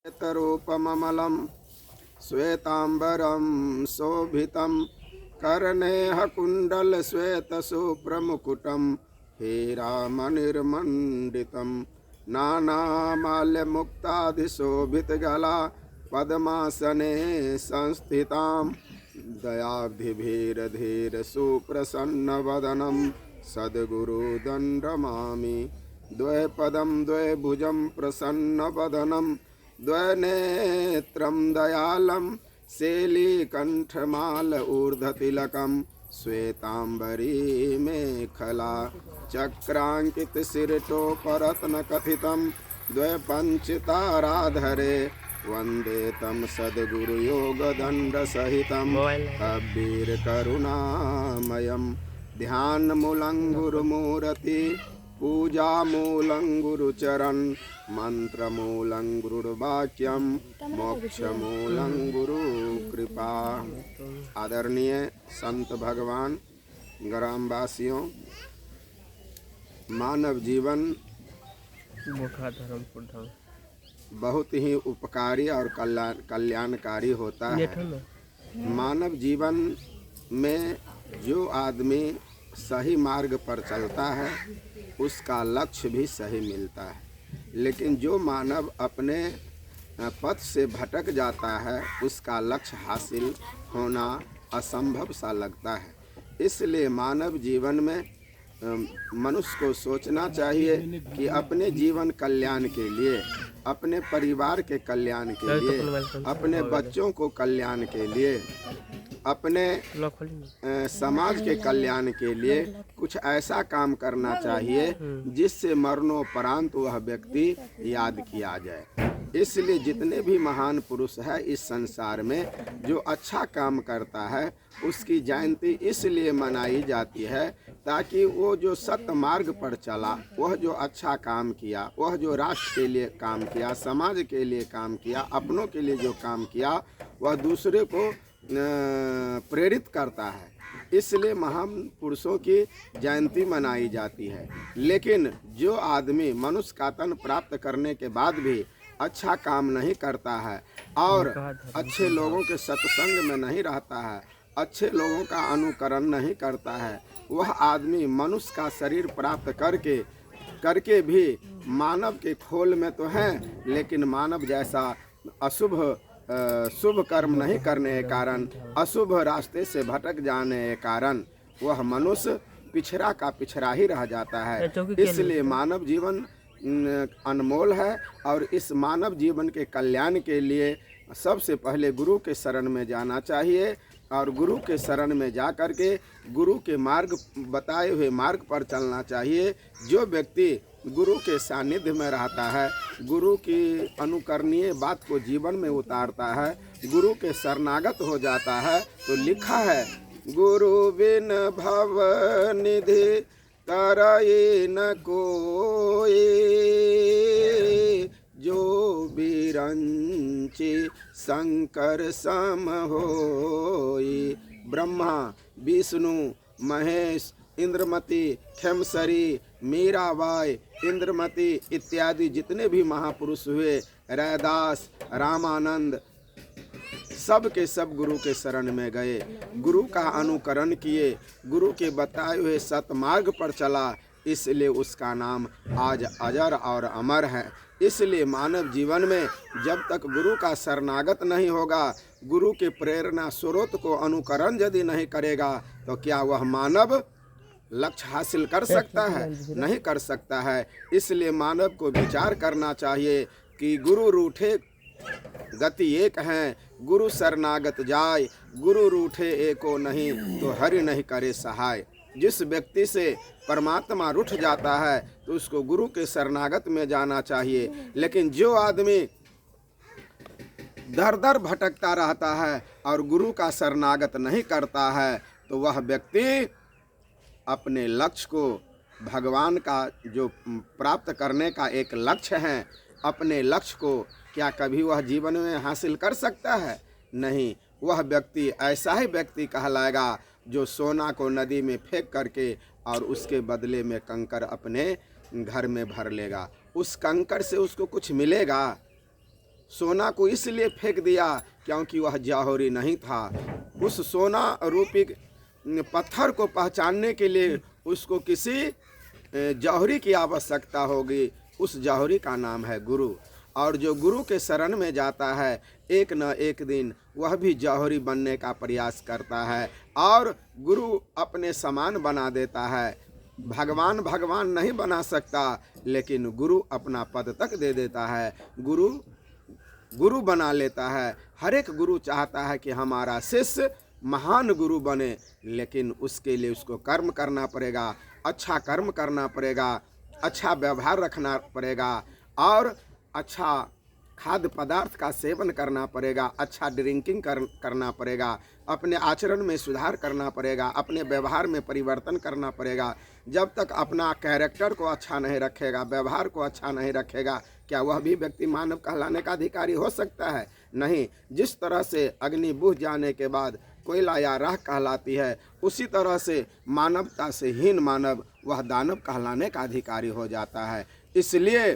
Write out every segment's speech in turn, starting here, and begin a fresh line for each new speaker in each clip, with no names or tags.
श्वेतरूपममलं श्वेतांबरं शोभितं कर्णेः कुण्डलश्वेतशुभ्रमुकुटं हीरामणिर्मण्डितं नानामाल्यमुक्तादिशोभितगला पद्मासने संस्थितां दयाब्धिभिरधीरसुप्रसन्नवदनं सद्गुरुदण्डमामि द्वैपदं द्वैभुजं प्रसन्नवदनं द्वैनेत्रं दयालं शैलीकण्ठमाल ऊर्ध्वतिलकं श्वेतांबरी मेखला चक्राङ्कितशिरटोपरत्नकथितं द्वैपञ्चताराधरे वन्दे तं सद्गुरुयोगदण्डसहितं कबीरकरुणामयं ध्यानमूलं गुरुमूर्ति पूजामूलं गुरुचरण मंत्रमूलं गुरुर्वाक्यम मोक्षमूलं गुरुकृपा। आदरणीय संत भगवान ग्रामवासियों, मानव जीवन बहुत ही उपकारी और कल्याणकारी होता है। मानव जीवन में जो आदमी सही मार्ग पर चलता है उसका लक्ष्य भी सही मिलता है, लेकिन जो मानव अपने पथ से भटक जाता है उसका लक्ष्य हासिल होना असंभव सा लगता है। इसलिए मानव जीवन में मनुष्य को सोचना चाहिए कि अपने जीवन कल्याण के लिए, अपने परिवार के कल्याण के लिए, अपने बच्चों को कल्याण के लिए, अपने समाज के कल्याण के लिए कुछ ऐसा काम करना चाहिए जिससे मरणोपरांत वह व्यक्ति याद किया जाए। इसलिए जितने भी महान पुरुष हैं इस संसार में, जो अच्छा काम करता है उसकी जयंती इसलिए मनाई जाती है ताकि वो जो सत्य मार्ग पर चला, वह जो अच्छा काम किया, वह जो राष्ट्र के लिए काम किया, समाज के लिए काम किया, अपनों के लिए जो काम किया, वह दूसरे को प्रेरित करता है। इसलिए महान पुरुषों की जयंती मनाई जाती है। लेकिन जो आदमी मनुष्य का तन प्राप्त करने के बाद भी अच्छा काम नहीं करता है और अच्छे लोगों के सत्संग में नहीं रहता है, अच्छे लोगों का अनुकरण नहीं करता है, वह आदमी मनुष्य का शरीर प्राप्त करके भी मानव के खोल में तो है, लेकिन मानव जैसा शुभ कर्म नहीं करने के कारण, अशुभ रास्ते से भटक जाने के कारण वह मनुष्य पिछड़ा का पिछड़ा ही रह जाता है। इसलिए मानव जीवन अनमोल है और इस मानव जीवन के कल्याण के लिए सबसे पहले गुरु के शरण में जाना चाहिए और गुरु के शरण में जा कर के गुरु के मार्ग बताए हुए मार्ग पर चलना चाहिए। जो व्यक्ति गुरु के सानिध्य में रहता है, गुरु की अनुकरणीय बात को जीवन में उतारता है, गुरु के शरणागत हो जाता है, तो लिखा है गुरु बिन भव निधि तरई न कोई, जो बिरंची शंकर सम होई। ब्रह्मा, विष्णु, महेश, इंद्रमती, खेमसरी, मीराबाई, इंद्रमती इत्यादि जितने भी महापुरुष हुए, रैदास, रामानंद, सब के सब गुरु के शरण में गए, गुरु का अनुकरण किए, गुरु के बताए हुए सतमार्ग पर चला, इसलिए उसका नाम आज अजर और अमर है। इसलिए मानव जीवन में जब तक गुरु का शरणागत नहीं होगा, गुरु के प्रेरणा स्रोत को अनुकरण यदि नहीं करेगा, तो क्या वह मानव लक्ष्य हासिल कर सकता है? नहीं कर सकता है। इसलिए मानव को विचार करना चाहिए कि गुरु रूठे गति एक हैं, गुरु शरणागत जाय, गुरु रूठे एको नहीं, तो हरि नहीं करे सहाय। जिस व्यक्ति से परमात्मा रूठ जाता है तो उसको गुरु के शरणागत में जाना चाहिए। लेकिन जो आदमी दर दर भटकता रहता है और गुरु का शरणागत नहीं करता है, तो वह व्यक्ति अपने लक्ष्य को, भगवान का जो प्राप्त करने का एक लक्ष्य है, अपने लक्ष्य को क्या कभी वह जीवन में हासिल कर सकता है? नहीं। वह व्यक्ति ऐसा ही व्यक्ति कहलाएगा जो सोना को नदी में फेंक करके और उसके बदले में कंकर अपने घर में भर लेगा। उस कंकर से उसको कुछ मिलेगा? सोना को इसलिए फेंक दिया क्योंकि वह जौहरी नहीं था। उस सोना रूपी पत्थर को पहचानने के लिए उसको किसी जौहरी की आवश्यकता होगी। उस जौहरी का नाम है गुरु। और जो गुरु के शरण में जाता है, एक न एक दिन वह भी जौहरी बनने का प्रयास करता है और गुरु अपने समान बना देता है। भगवान भगवान नहीं बना सकता, लेकिन गुरु अपना पद तक दे देता है। गुरु गुरु बना लेता है। हर एक गुरु चाहता है कि हमारा शिष्य महान गुरु बने, लेकिन उसके लिए उसको कर्म करना पड़ेगा, अच्छा कर्म करना पड़ेगा, अच्छा व्यवहार रखना पड़ेगा और अच्छा खाद्य पदार्थ का सेवन करना पड़ेगा, अच्छा ड्रिंकिंग करना पड़ेगा, अपने आचरण में सुधार करना पड़ेगा, अपने व्यवहार में परिवर्तन करना पड़ेगा। जब तक अपना कैरेक्टर को अच्छा नहीं रखेगा, व्यवहार को अच्छा नहीं रखेगा, क्या वह भी व्यक्ति मानव कहलाने का अधिकारी हो सकता है? नहीं। जिस तरह से अग्नि बुझ जाने के बाद कोयला या राख कहलाती है, उसी तरह से मानवता से हीन मानव वह दानव कहलाने का अधिकारी हो जाता है। इसलिए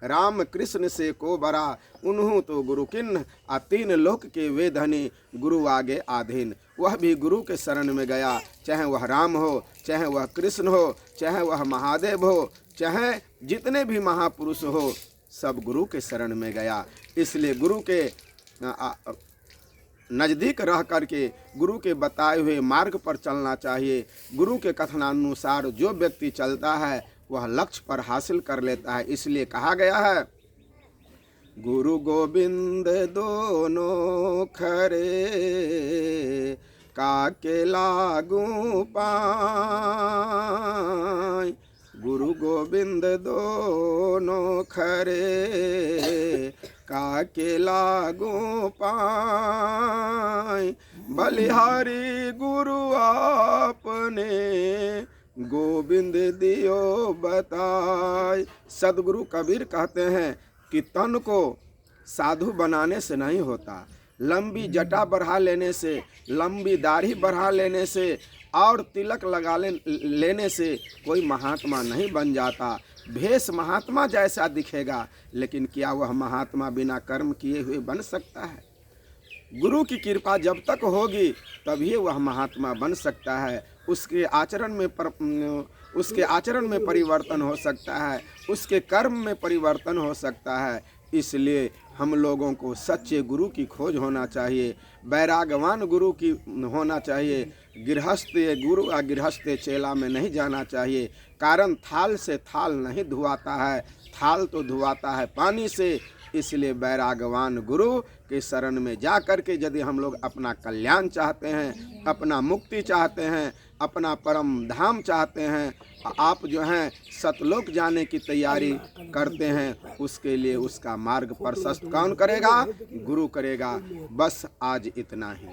राम कृष्ण से को बरा उन्हु तो गुरु किन्न, आ तीन लोक के वे धनी गुरु आगे आधीन। वह भी गुरु के शरण में गया, चाहे वह राम हो, चाहे वह कृष्ण हो, चाहे वह महादेव हो, चाहे जितने भी महापुरुष हो, सब गुरु के शरण में गया। इसलिए गुरु के नज़दीक रह करके गुरु के बताए हुए मार्ग पर चलना चाहिए। गुरु के कथनानुसार जो व्यक्ति चलता है वह लक्ष्य पर हासिल कर लेता है। इसलिए कहा गया है, गुरु गोविंद दोनों खरे, काके लागू पाय। गुरु गोविंद दोनों खरे, काके लागू पाय। बलिहारी गुरु आपने, गोविंद दियो बताए। सदगुरु कबीर कहते हैं कि तन को साधु बनाने से नहीं होता, लंबी जटा बढ़ा लेने से, लंबी दाढ़ी बढ़ा लेने से और तिलक लगा लेने से कोई महात्मा नहीं बन जाता। भेष महात्मा जैसा दिखेगा, लेकिन क्या वह महात्मा बिना कर्म किए हुए बन सकता है? गुरु की कृपा जब तक होगी तभी वह महात्मा बन सकता है। उसके आचरण में परिवर्तन हो सकता है, उसके कर्म में परिवर्तन हो सकता है। इसलिए हम लोगों को सच्चे गुरु की खोज होना चाहिए, वैरागवान गुरु की होना चाहिए। गृहस्थ गुरु या गृहस्थ चेला में नहीं जाना चाहिए, कारण थाल से थाल नहीं धुआता है, थाल तो धुआता है पानी से। इसलिए वैरागवान गुरु के शरण में जा कर के यदि हम लोग अपना कल्याण चाहते हैं, अपना मुक्ति चाहते हैं, अपना परम धाम चाहते हैं, आप जो हैं सतलोक जाने की तैयारी करते हैं, उसके लिए उसका मार्ग प्रशस्त कौन करेगा? गुरु करेगा। बस आज इतना ही।